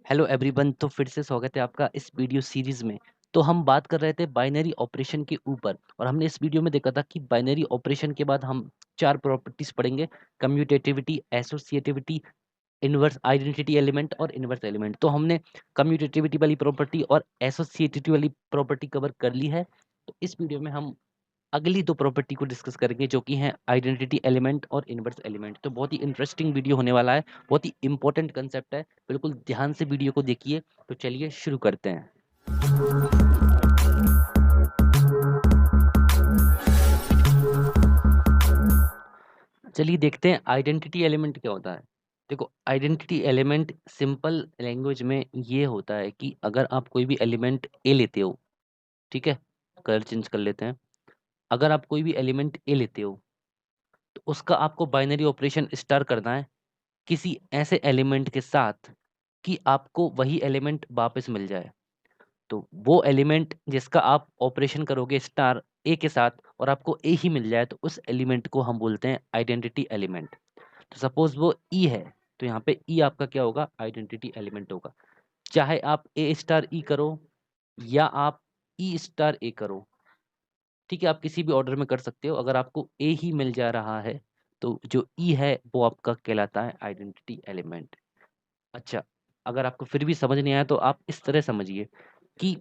Hello everyone. तो फिर से स्वागत है आपका इस वीडियो सीरीज में। तो हम बात कर रहे थे बाइनरी ऑपरेशन के ऊपर और हमने इस वीडियो में देखा था कि बाइनरी ऑपरेशन के बाद हम चार प्रॉपर्टीज पढ़ेंगे: commutativity, associativity, inverse identity element और इनवर्स एलिमेंट। तो हमने कम्यूटेटिविटी वाली प्रॉपर्टी और एसोसिएटिविटी वाली प्रॉपर्टी कवर कर ली है। तो इस वीडियो में हम अगली दो प्रॉपर्टी को डिस्कस करेंगे जो कि है आइडेंटिटी एलिमेंट और इनवर्स एलिमेंट। तो बहुत ही इंटरेस्टिंग वीडियो होने वाला है, बहुत ही इंपॉर्टेंट कंसेप्ट है। बिल्कुल ध्यान से वीडियो को देखिए। तो चलिए शुरू करते हैं। चलिए देखते हैं आइडेंटिटी एलिमेंट क्या होता है। देखो, आइडेंटिटी एलिमेंट सिंपल लैंग्वेज में ये होता है कि अगर आप कोई भी एलिमेंट ए लेते हो, ठीक है, कलर चेंज कर लेते हैं। अगर आप कोई भी एलिमेंट ए लेते हो तो उसका आपको बाइनरी ऑपरेशन स्टार करना है किसी ऐसे एलिमेंट के साथ कि आपको वही एलिमेंट वापस मिल जाए। तो वो एलिमेंट जिसका आप ऑपरेशन करोगे स्टार ए के साथ और आपको ए ही मिल जाए, तो उस एलिमेंट को हम बोलते हैं आइडेंटिटी एलिमेंट। तो सपोज वो ई है, तो यहाँ पे ई आपका क्या होगा? आइडेंटिटी एलिमेंट होगा। चाहे आप ए स्टार ई करो या आप ई स्टार ए करो, ठीक है, आप किसी भी ऑर्डर में कर सकते हो। अगर आपको ए ही मिल जा रहा है तो जो ई है वो आपका कहलाता है आइडेंटिटी एलिमेंट। अच्छा, अगर आपको फिर भी समझ नहीं आया तो आप इस तरह समझिए कि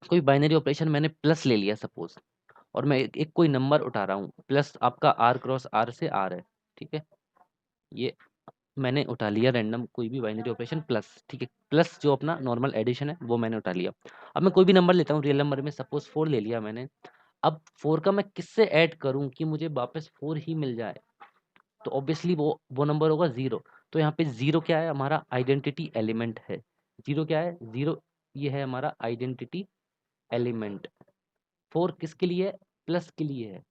कोई बाइनरी ऑपरेशन मैंने प्लस ले लिया सपोज, और मैं एक कोई नंबर उठा रहा हूँ, प्लस आपका आर क्रॉस आर से आर है, ठीक है। ये मैंने उठा लिया रैंडम कोई भी बाइनरी ऑपरेशन प्लस, ठीक है। प्लस जो अपना नॉर्मल एडिशन है वो मैंने उठा लिया। अब मैं कोई भी नंबर लेता हूँ, रियल नंबर में सपोज 4 ले लिया मैंने। अब 4 का मैं किससे ऐड करूं कि मुझे वापस 4 ही मिल जाए? तो ऑब्वियसली वो नंबर होगा 0। तो यहाँ पे 0 क्या है? हमारा आइडेंटिटी एलिमेंट है। 0 क्या है? 0 ये है हमारा आइडेंटिटी एलिमेंट। 4 किसके लिए है? प्लस के लिए है।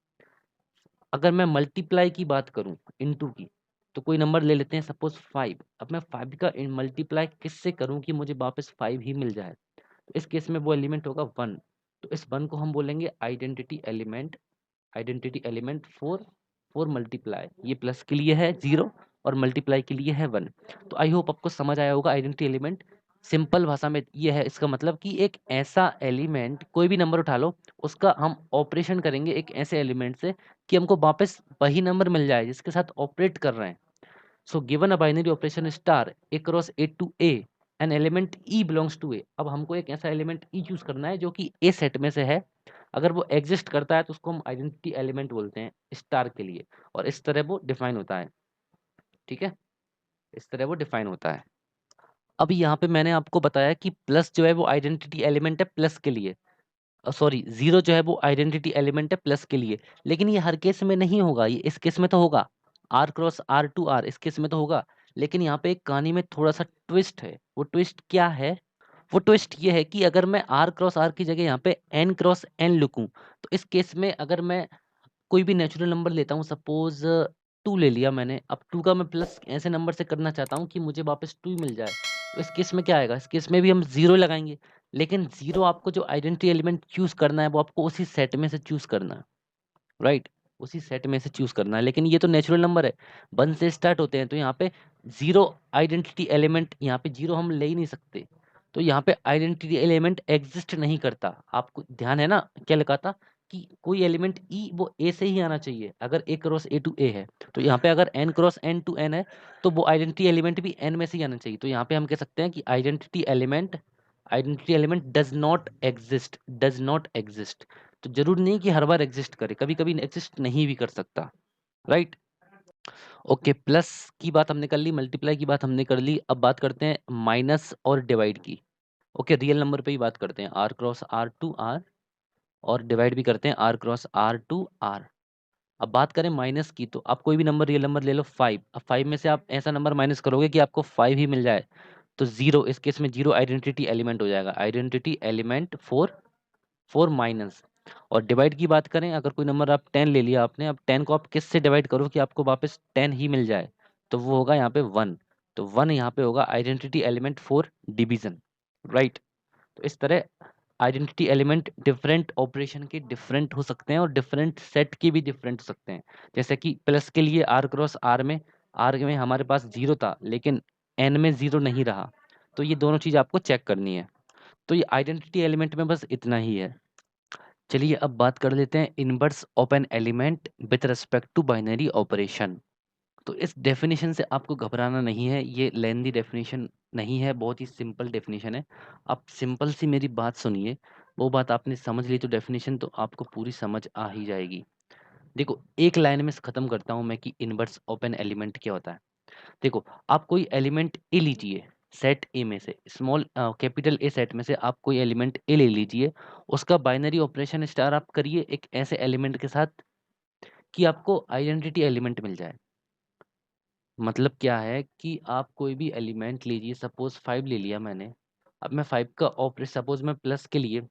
अगर मैं मल्टीप्लाई की बात करूं इनटू की, तो कोई नंबर ले लेते हैं सपोज 5। अब मैं 5 का मल्टीप्लाई किससे करूं कि मुझे वापस 5 ही मिल जाए? तो इस केस में वो एलिमेंट होगा 1। तो इस 1 को हम बोलेंगे identity element. Identity element 4। 4 multiply, ये प्लस के लिए है 0 और मल्टीप्लाई के लिए है 1। तो आई होप आपको समझ आया होगा आइडेंटिटी एलिमेंट। सिंपल भाषा में ये है इसका मतलब कि एक ऐसा एलिमेंट, कोई भी नंबर उठा लो, उसका हम ऑपरेशन करेंगे एक ऐसे एलिमेंट से कि हमको वापस वही नंबर मिल जाए जिसके साथ ऑपरेट कर रहे हैं। So given a binary operation star A cross A to A an element e belongs to A. अब हमको एक ऐसा एलिमेंट ई चूज करना है जो कि ए सेट में से है। अगर वो एग्जिस्ट करता है तो उसको हम आइडेंटिटी एलिमेंट बोलते हैं स्टार के लिए, और इस तरह वो डिफाइन होता है, ठीक है। इस तरह वो डिफाइन होता है। अब यहाँ पे मैंने आपको बताया कि प्लस जो है वो आइडेंटिटी एलिमेंट है प्लस के लिए, सॉरी 0 जो है वो आइडेंटिटी एलिमेंट है प्लस के लिए। लेकिन ये हर केस में नहीं होगा, ये इस केस में तो होगा। R cross R to R इस केस में तो होगा। लेकिन यहाँ पे एक कहानी में थोड़ा सा ट्विस्ट है। वो ट्विस्ट क्या है? वो ट्विस्ट ये है कि अगर मैं आर क्रॉस आर की जगह यहाँ पे एन क्रॉस एन लिखूं, तो इस केस में अगर मैं कोई भी नेचुरल नंबर लेता हूँ, सपोज 2 ले लिया मैंने। अब 2 का मैं प्लस ऐसे नंबर से करना चाहता हूँ कि मुझे वापस 2 ही मिल जाए, तो इस केस में क्या आएगा? इस केस में भी हम 0 लगाएंगे। लेकिन 0 आपको जो आइडेंटिटी एलिमेंट चूज करना है वो आपको उसी सेट में से चूज करना है, राइट? उसी सेट में से चूज करना है। लेकिन ये तो नेचुरल नंबर है, 1 से स्टार्ट होते हैं, तो यहाँ पे 0 आइडेंटिटी एलिमेंट, यहाँ पे 0 हम ले ही नहीं सकते। तो यहाँ पे आइडेंटिटी एलिमेंट एग्जिस्ट नहीं करता। आपको ध्यान है ना क्या लिखा था कि कोई एलिमेंट ई वो ए से ही आना चाहिए अगर ए क्रॉस ए टू ए है। तो यहाँ पे अगर N cross N to N है तो वो आइडेंटिटी एलिमेंट भी एन में से ही आना चाहिए। तो यहाँ पे हम कह सकते हैं कि identity element does not exist, does not exist. तो जरूरी नहीं कि हर बार एग्जिस्ट करे, कभी कभी एग्जिस्ट नहीं भी कर सकता, राइट? ओके, प्लस की बात हमने कर ली, मल्टीप्लाई की बात हमने कर ली। अब बात करते हैं माइनस और डिवाइड की। ओके, रियल नंबर पे ही बात करते हैं, R cross R to R, और डिवाइड भी करते हैं R cross R to R. अब बात करें माइनस की, तो आप कोई भी नंबर रियल नंबर ले लो 5। अब 5 में से आप ऐसा नंबर माइनस करोगे कि आपको 5 ही मिल जाए, तो 0, इस केस में 0 आइडेंटिटी एलिमेंट हो जाएगा। Identity element 4, 4 minus. और डिवाइड की बात करें, अगर कोई नंबर आप 10 ले लिया आपने, अब 10 को आप किस से डिवाइड करो कि आपको वापस 10 ही मिल जाए? तो वो होगा यहाँ पे 1। तो 1 यहाँ पे होगा आइडेंटिटी एलिमेंट 4 डिवीजन, राइट? तो इस तरह आइडेंटिटी एलिमेंट डिफरेंट ऑपरेशन के डिफरेंट हो सकते हैं और डिफरेंट सेट के भी डिफरेंट हो सकते हैं। जैसे कि प्लस के लिए आर क्रॉस आर में हमारे पास 0 था लेकिन एन में 0 नहीं रहा, तो ये दोनों चीज़ आपको चेक करनी है। तो ये आइडेंटिटी एलिमेंट में बस इतना ही है। चलिए अब बात कर लेते हैं inverse of an element with respect to binary operation. तो इस डेफिनेशन से आपको घबराना नहीं है, ये लेंदी डेफिनेशन नहीं है, बहुत ही सिंपल डेफिनेशन है। आप सिंपल सी मेरी बात सुनिए, वो बात आपने समझ ली तो डेफिनेशन तो आपको पूरी समझ आ ही जाएगी। देखो एक लाइन में खत्म करता हूँ मैं कि इनवर्स ऑफ एन एलिमेंट क्या होता है। देखो आप कोई एलिमेंट ए लीजिए, सेट ए में से स्मॉल कैपिटल ए सेट में से आप कोई एलिमेंट ए ले लीजिए, उसका बाइनरी ऑपरेशन स्टार आप करिए एक ऐसे एलिमेंट के साथ कि आपको आइडेंटिटी एलिमेंट मिल जाए। मतलब क्या है कि आप कोई भी एलिमेंट लीजिए, सपोज 5 ले लिया मैंने। अब मैं 5 का ऑपरे सपोज मैं प्लस के लिए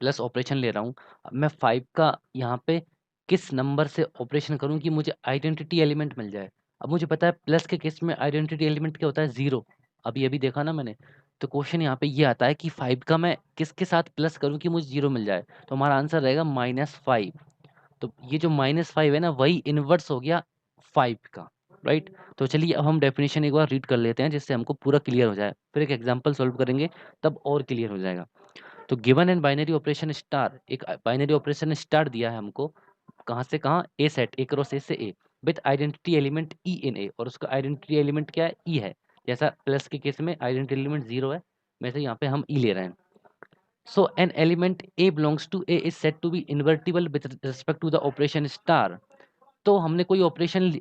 प्लस ऑपरेशन ले रहा हूँ। अब मैं 5 का यहाँ पे किस नंबर से ऑपरेशन करूँ कि मुझे आइडेंटिटी एलिमेंट मिल जाए। अब मुझे पता है प्लस के केस में आइडेंटिटी एलिमेंट क्या होता है, 0। अभी अभी देखा ना मैंने। तो क्वेश्चन यहाँ पे ये आता है कि 5 का मैं किसके साथ प्लस करूँ कि मुझे 0 मिल जाए। तो हमारा आंसर रहेगा -5। तो ये जो -5 है ना, वही इनवर्स हो गया 5 का, राइट। तो चलिए अब हम डेफिनेशन एक बार रीड कर लेते हैं जिससे हमको पूरा क्लियर हो जाए, फिर एक एग्जांपल सॉल्व करेंगे तब और क्लियर हो जाएगा। तो given an binary operation star, एक बाइनरी ऑपरेशन स्टार दिया है हमको, कहाँ से कहाँ, ए सेट, ए क्रॉस ए से ए, विथ आइडेंटिटी एलिमेंट ई इन ए, और उसका आइडेंटिटी एलिमेंट क्या है, ई है। जैसा प्लस के केस में आइडेंटिटी एलिमेंट 0 है, वैसे यहाँ पे हम ई ले रहे हैं। So an element A belongs to A is said to be invertible with respect to the operation star. तो हमने कोई ऑपरेशन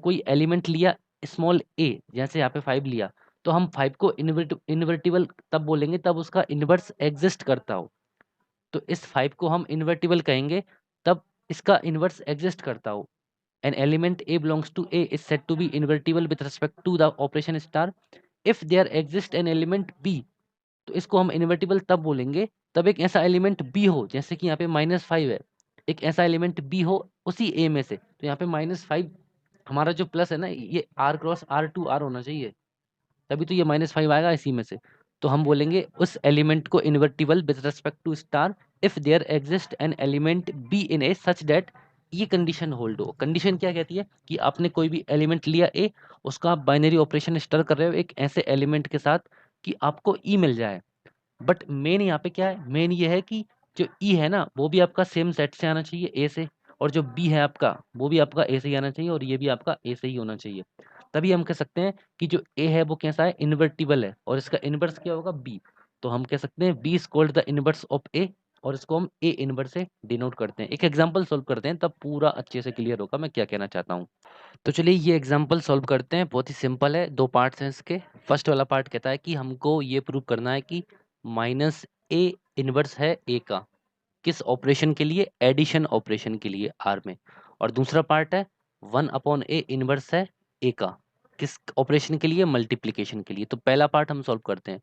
कोई एलिमेंट लिया स्मॉल a, जैसे यहाँ पे 5 लिया, तो हम 5 को इन्वर्टिबल तब बोलेंगे तब उसका इनवर्स एग्जिस्ट करता हो। तो इस 5 को हम इन्वर्टिबल कहेंगे तब इसका इनवर्स एग्जिस्ट करता हो। An element A belongs to A is said to be invertible with respect to the operation star if there exists an element B। तो इसको हम इन्वर्टिबल तब बोलेंगे तब एक ऐसा एलिमेंट बी हो, जैसे कि यहाँ पे -5 है, एक ऐसा एलिमेंट बी हो उसी ए में से। तो यहाँ पे -5, हमारा जो प्लस है ना, ये R cross R to R होना चाहिए, तभी तो ये -5 आएगा इसी में से। तो हम बोलेंगे उस एलिमेंट को invertible with respect to star if there exist an element B in A such that, ये कंडीशन होल्ड हो। कंडीशन क्या कहती है कि आपने कोई भी एलिमेंट लिया ए, उसका आप बाइनरी ऑपरेशन स्टार कर रहे हो एक ऐसे एलिमेंट के साथ कि आपको ई मिल जाए। बट मेन यहाँ पे क्या है, मेन ये है कि जो ई है ना, वो भी आपका सेम सेट से आना चाहिए ए से, और जो बी है आपका वो भी आपका ए से ही आना चाहिए, और ये भी आपका ए से ही होना चाहिए। तभी हम कह सकते हैं कि जो ए है वो कैसा है, इन्वर्टिबल है, और इसका इनवर्स क्या होगा, बी। तो हम कह सकते हैं B is called the inverse of A, और इसको हम ए इनवर्स से डिनोट करते हैं। एक एग्जाम्पल सोल्व करते हैं तब पूरा अच्छे से क्लियर होगा मैं क्या कहना चाहता हूँ। तो चलिए ये एग्जाम्पल सॉल्व करते हैं, बहुत ही सिंपल है, 2 पार्ट्स हैं इसके। फर्स्ट वाला पार्ट कहता है कि हमको ये प्रूव करना है कि -a इनवर्स है a का, किस ऑपरेशन के लिए, एडिशन ऑपरेशन के लिए r में। और दूसरा पार्ट है 1/a इनवर्स है a का, किस ऑपरेशन के लिए, मल्टीप्लिकेशन के लिए। तो पहला पार्ट हम सॉल्व करते हैं।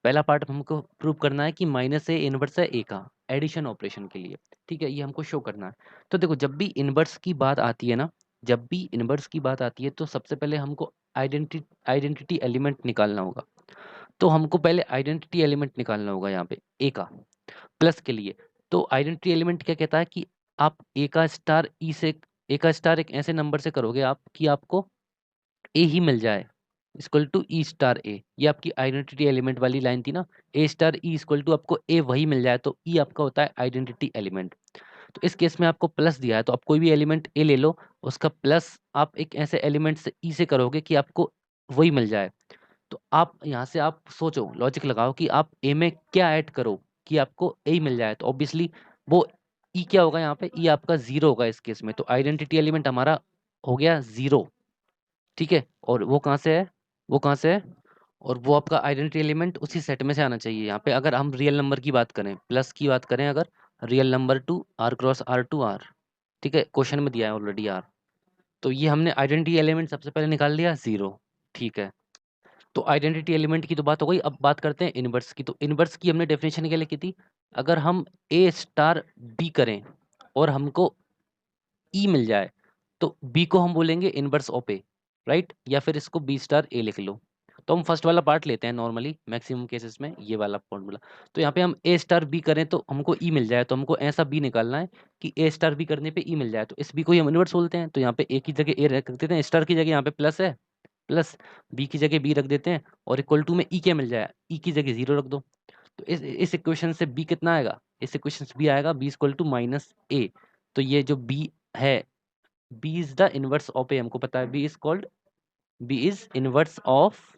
पहला पार्ट हमको प्रूव करना है कि -a इनवर्स है a का, एडिशन ऑपरेशन के लिए। ठीक है, ये हमको शो करना है। तो देखो जब भी इनवर्स की बात आती है ना, जब भी इनवर्स की बात आती है तो सबसे पहले हमको आइडेंटिटी एलिमेंट निकालना होगा। तो हमको पहले आइडेंटिटी एलिमेंट निकालना होगा यहाँ पे ए का, प्लस के लिए। तो आइडेंटिटी एलिमेंट क्या कहता है कि आप ए का स्टार ई से, ए का स्टार एक ऐसे नंबर से करोगे आप कि आपको ए ही मिल जाए, इक्वल टू ई स्टार ए। ये आपकी आइडेंटिटी एलिमेंट वाली लाइन थी ना, ए स्टार ई इक्वल टू आपको ए वही मिल जाए, तो ई आपका होता है आइडेंटिटी एलिमेंट। तो इस केस में आपको प्लस दिया है, तो आप कोई भी एलिमेंट ए ले लो, उसका प्लस आप एक ऐसे एलिमेंट से ई से करोगे कि आपको वही मिल जाए। तो आप यहाँ से आप सोचो, लॉजिक लगाओ कि आप ए में क्या ऐड करो कि आपको ए ही मिल जाए। तो ऑब्वियसली वो ई क्या होगा, यहाँ पे ई आपका 0 होगा इस केस में। तो आइडेंटिटी एलिमेंट हमारा हो गया 0। ठीक है, और वो कहाँ से है, वो कहाँ से है, और वो आपका आइडेंटिटी एलिमेंट उसी सेट में से आना चाहिए। यहाँ पे अगर हम रियल नंबर की बात करें, प्लस की बात करें, अगर real number to R cross R to R, ठीक है, क्वेश्चन में दिया है ऑलरेडी आर। तो ये हमने आइडेंटिटी एलिमेंट सबसे पहले निकाल लिया 0। ठीक है, तो आइडेंटिटी एलिमेंट की तो बात हो गई। अब बात करते हैं इनवर्स की। तो इनवर्स की हमने डेफिनेशन क्या लिखी थी, अगर हम ए स्टार बी करें और हमको ई मिल जाए, तो बी को हम बोलेंगे इनवर्स ऑफ ए, राइट, या फिर इसको बी स्टार ए लिख लो। तो हम फर्स्ट वाला पार्ट लेते हैं, नॉर्मली मैक्सिमम केसेस में ये वाला फॉर्मूला। तो यहाँ पे हम ए स्टार बी करें तो हमको ई मिल जाए, तो हमको ऐसा बी निकालना है कि ए स्टार बी करने पे ई मिल जाए। तो इस बी को ही हम इनवर्स बोलते हैं। तो यहाँ पे ए की जगह ए रख देते हैं, स्टार की जगह यहाँ पे प्लस है, प्लस बी की जगह बी रख देते हैं और इक्वल टू में ई क्या मिल जाए, ई की जगह 0 रख दो। तो इस इक्वेशन से बी कितना आएगा, इस इक्वेशन से बी आएगा B equal to minus A. तो ये जो बी है, B is the inverse of A, हमको पता है B is called, B is inverse of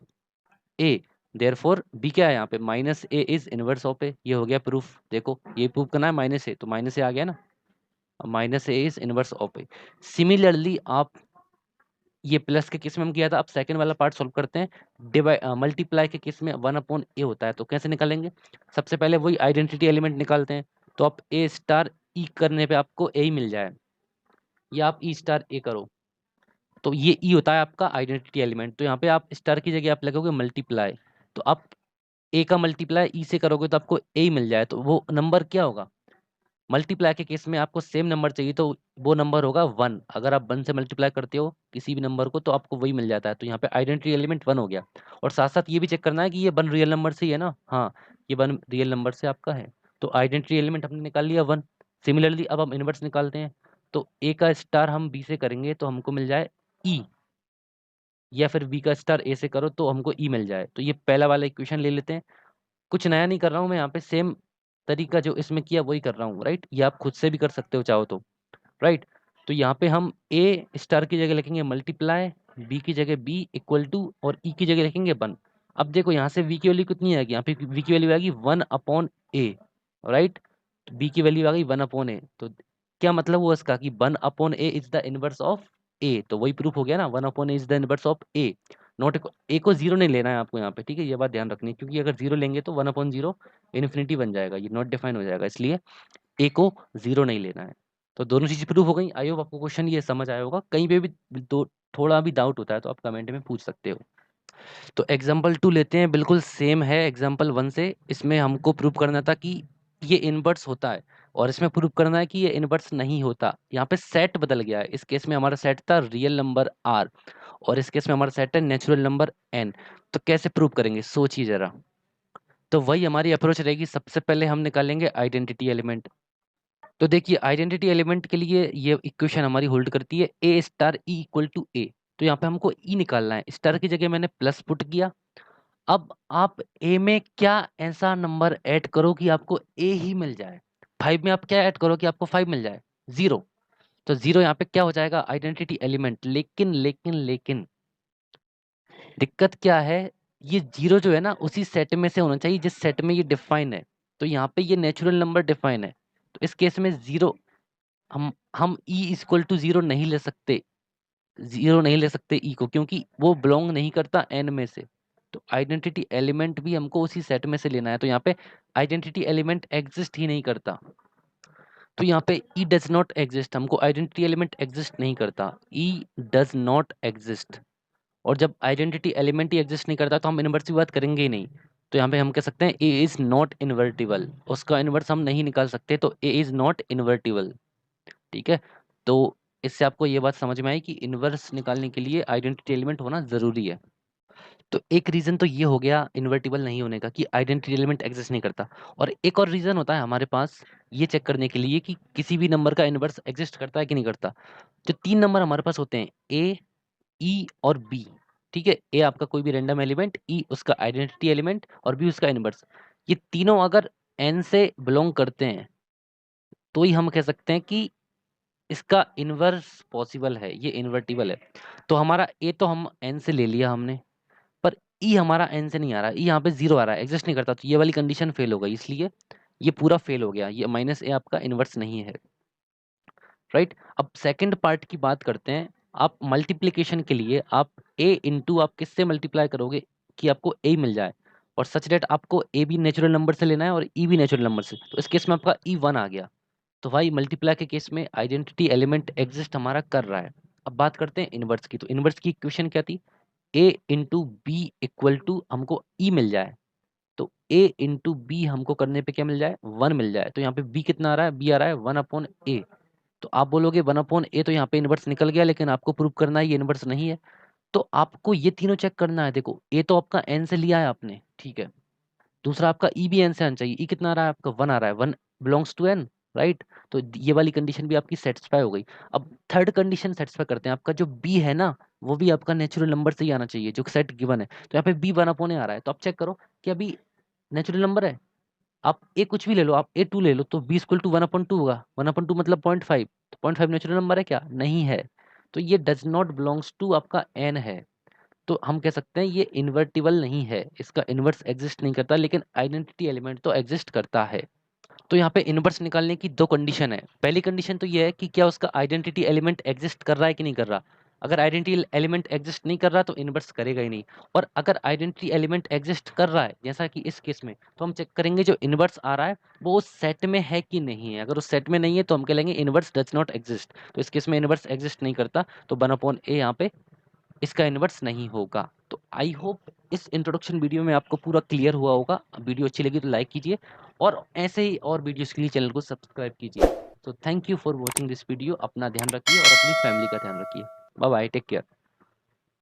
A. Therefore B क्या है यहाँ पे, minus A is inverse of A. ये हो गया प्रूफ। देखो ये प्रूफ करना है माइनस ए, तो माइनस ए आ गया ना, minus A is inverse of A. Similarly आप, ये प्लस के केस में हम किया था, अब सेकंड वाला पार्ट सॉल्व करते हैं। डिवाइड मल्टीप्लाई के केस में 1/a होता है, तो कैसे निकालेंगे, सबसे पहले वही आइडेंटिटी एलिमेंट निकालते हैं। तो आप ए स्टार ई करने पे आपको ए ही मिल जाए, या आप ई स्टार ए करो, तो ये ई होता है आपका आइडेंटिटी एलिमेंट। तो यहाँ पे आप स्टार की जगह आप लगोगे मल्टीप्लाई, तो आप ए का मल्टीप्लाई ई से करोगे तो आपको ए ही मिल जाए, तो वो नंबर क्या होगा, मल्टीप्लाई के केस में आपको सेम नंबर चाहिए, तो वो नंबर होगा 1। अगर आप 1 से मल्टीप्लाई करते हो किसी भी नंबर को तो आपको वही मिल जाता है, तो यहाँ पे आइडेंटिटी एलिमेंट 1 हो गया। और साथ साथ ये भी चेक करना है कि ये 1 रियल नंबर से ही है ना, हाँ ये 1 रियल नंबर से आपका है, तो आइडेंटिटी एलिमेंट हमने निकाल लिया 1। सिमिलरली अब हम इनवर्स निकालते हैं, तो ए का स्टार हम बी से करेंगे तो हमको मिल जाए ई, या फिर बी का स्टार ए से करो तो हमको ई मिल जाए। तो ये पहला वाला इक्वेशन ले लेते हैं, कुछ नया नहीं कर रहा हूँ मैं यहाँ पे, सेम तरीका जो इसमें किया वही कर रहा हूँ, राइट। ये आप खुद से भी कर सकते हो चाहो तो, राइट। तो यहाँ पे हम ए स्टार की जगह लिखेंगे मल्टीप्लाई, बी की जगह बी इक्वल टू, और ई की जगह लिखेंगे 1। अब देखो यहाँ से वी की वैल्यू कितनी आएगी, यहाँ पे वी की वैल्यू आएगी 1/a, राइट। तो बी की वैल्यू आ गई 1/a, तो क्या मतलब हुआ इसका कि 1/a is the inverse of A, तो वही प्रूफ हो गया ना, 1/a is the inverse of A. Not A को जीरो नहीं लेना है आपको यहाँ पे, ठीक है, ये बात ध्यान रखनी है, क्योंकि अगर जीरो लेंगे तो 1/0 इन्फिनिटी बन जाएगा, ये नॉट डिफाइन हो जाएगा, इसलिए ए को जीरो नहीं लेना है। तो दोनों चीज प्रूफ हो गई। आई होप आपको क्वेश्चन ये समझ आया होगा, कहीं पे भी दो थोड़ा भी डाउट होता है तो आप कमेंट में पूछ सकते हो। तो एग्जाम्पल 2 लेते हैं, बिल्कुल सेम है एग्जाम्पल 1 से। इसमें हमको प्रूव करना था कि ये इनवर्स होता है, और इसमें प्रूव करना है कि ये इनवर्स नहीं होता। यहाँ पे सेट बदल गया है, इस केस में हमारा सेट था रियल नंबर आर, और इस केस में हमारा सेट है नेचुरल नंबर एन। तो कैसे प्रूव करेंगे सोचिए जरा। तो वही हमारी अप्रोच रहेगी, सबसे पहले हम निकालेंगे आइडेंटिटी एलिमेंट। तो देखिए आइडेंटिटी एलिमेंट के लिए ये इक्वेशन हमारी होल्ड करती है ए स्टार ई इक्वल टू ए। तो यहाँ पे हमको ई निकालना है, स्टार की जगह मैंने प्लस पुट किया। अब आप ए में क्या ऐसा नंबर ऐड करो कि आपको ए ही मिल जाए, 5 में आप क्या ऐड करो कि आपको 5 मिल जाए, 0। तो 0 यहाँ पे क्या हो जाएगा, आइडेंटिटी एलिमेंट। लेकिन लेकिन लेकिन दिक्कत क्या है, ये 0 जो है ना उसी सेट में से होना चाहिए जिस सेट में ये डिफाइन है। तो यहाँ पे ये नेचुरल नंबर डिफाइन है, तो इस केस में 0, हम ई इक्वल टू 0 नहीं ले सकते, 0 नहीं ले सकते ई को, क्योंकि वो बिलोंग नहीं करता एन में से। तो आइडेंटिटी एलिमेंट भी हमको उसी सेट में से लेना है, तो यहाँ पे आइडेंटिटी एलिमेंट एग्जिस्ट ही नहीं करता। तो यहाँ पे ई डज नॉट एग्जिस्ट, हमको आइडेंटिटी एलिमेंट एग्जिस्ट नहीं करता, ई डज नॉट एग्जिस्ट। और जब आइडेंटिटी एलिमेंट ही एग्जिस्ट नहीं करता तो हम इनवर्स की बात करेंगे ही नहीं। तो यहाँ पे हम कह सकते हैं ए इज नॉट इन्वर्टिबल, उसका इनवर्स हम नहीं निकाल सकते, तो ए इज नॉट इन्वर्टिबल, ठीक है। तो इससे आपको ये बात समझ में आई कि इनवर्स निकालने के लिए आइडेंटिटी एलिमेंट होना जरूरी है। तो एक रीजन तो ये हो गया इन्वर्टिबल नहीं होने का, कि आइडेंटिटी एलिमेंट एग्जिस्ट नहीं करता। और एक और रीजन होता है हमारे पास ये चेक करने के लिए कि किसी भी नंबर का इनवर्स एग्जिस्ट करता है कि नहीं करता। जो 3 नंबर हमारे पास होते हैं ए, ई और बी, ठीक है, ए आपका कोई भी रैंडम एलिमेंट, ई उसका आइडेंटिटी एलिमेंट और बी उसका इनवर्स, ये तीनों अगर एन से बिलोंग करते हैं तो ही हम कह सकते हैं कि इसका इनवर्स पॉसिबल है, ये इन्वर्टिबल है। तो हमारा ए तो हम एन से ले लिया हमने, पर ई हमारा एन से नहीं आ रहा, ई यहाँ पे 0 आ रहा है, एग्जिस्ट नहीं करता, तो ये वाली कंडीशन फेल हो गई, इसलिए ये पूरा फेल हो गया, ये माइनस ए आपका इनवर्स नहीं है, राइट। अब सेकंड पार्ट की बात करते हैं। आप मल्टीप्लिकेशन के लिए आप ए इंटू आप किससे मल्टीप्लाई करोगे कि आपको ए मिल जाए, और सच डेट आपको ए भी नेचुरल नंबर से लेना है और ई भी नेचुरल नंबर से, तो इस केस में आपका ई 1 आ गया। तो भाई मल्टीप्लाई के केस में आइडेंटिटी एलिमेंट एग्जिस्ट हमारा कर रहा है। अब बात करते हैं इनवर्स की। तो इनवर्स की इक्वेशन क्या थी, ए इंटू बी इक्वल टू हमको ई मिल जाए, तो ए इंटू बी हमको करने पे क्या मिल जाए, 1 मिल जाए। तो यहाँ पे बी कितना आ रहा है, बी आ रहा है 1/a। तो आप बोलोगे 1/a, तो यहाँ पे इनवर्स निकल गया, लेकिन आपको प्रूव करना है ये इनवर्स नहीं है। तो आपको ये तीनों चेक करना है। देखो ए तो आपका एन से लिया है आपने, ठीक है, दूसरा आपका ई भी एन से आना चाहिए। ई कितना आ रहा है आपका, 1 आ रहा है, 1 बिलोंग्स टू एन, राइट? तो ये वाली कंडीशन भी आपकी सेटिस्फाई हो गई। अब थर्ड कंडीशन सेटिस्फाई करते हैं, आपका जो बी है ना, वो भी आपका नेचुरल नंबर से ही आना चाहिए जो सेट गिवन है। तो यहाँ पे बी 1/n आ रहा है, तो आप चेक करो कि अभी नेचुरल नंबर है। आप ए कुछ भी ले लो, आप A2 ले लो, तो B इक्वल टू 1/2 होगा। 1/2 मतलब 0.5, तो 0.5 नेचुरल नंबर है क्या? नहीं है। तो ये डज नॉट बिलोंग्स टू आपका n है। तो हम कह सकते हैं ये इन्वर्टिबल नहीं है, इसका इन्वर्स एग्जिस्ट नहीं करता, लेकिन आइडेंटिटी एलिमेंट तो एग्जिस्ट करता है। तो यहाँ पे इनवर्स निकालने की दो कंडीशन है। पहली कंडीशन तो ये है कि क्या उसका आइडेंटिटी एलिमेंट एग्जिस्ट कर रहा है कि नहीं कर रहा। अगर आइडेंटिटी एलिमेंट एग्जिस्ट नहीं कर रहा तो इनवर्स करेगा ही नहीं। और अगर आइडेंटिटी एलिमेंट एग्जिस्ट कर रहा है, जैसा कि इस केस में, तो हम चेक करेंगे जो इनवर्स आ रहा है वो उस सेट में है कि नहीं है। अगर उस सेट में नहीं है तो हम कह लेंगे इनवर्स डज नॉट एग्जिस्ट। तो इस केस में इनवर्स एग्जिस्ट नहीं करता, तो 1/a यहाँ पे इसका इन्वर्स नहीं होगा। तो आई होप इस इंट्रोडक्शन वीडियो में आपको पूरा क्लियर हुआ होगा। वीडियो अच्छी लगी तो लाइक कीजिए, और ऐसे ही और वीडियोस के लिए चैनल को सब्सक्राइब कीजिए। तो thank you for watching this video. अपना ध्यान रखिए और अपनी फैमिली का ध्यान रखिए। Bye bye, take care.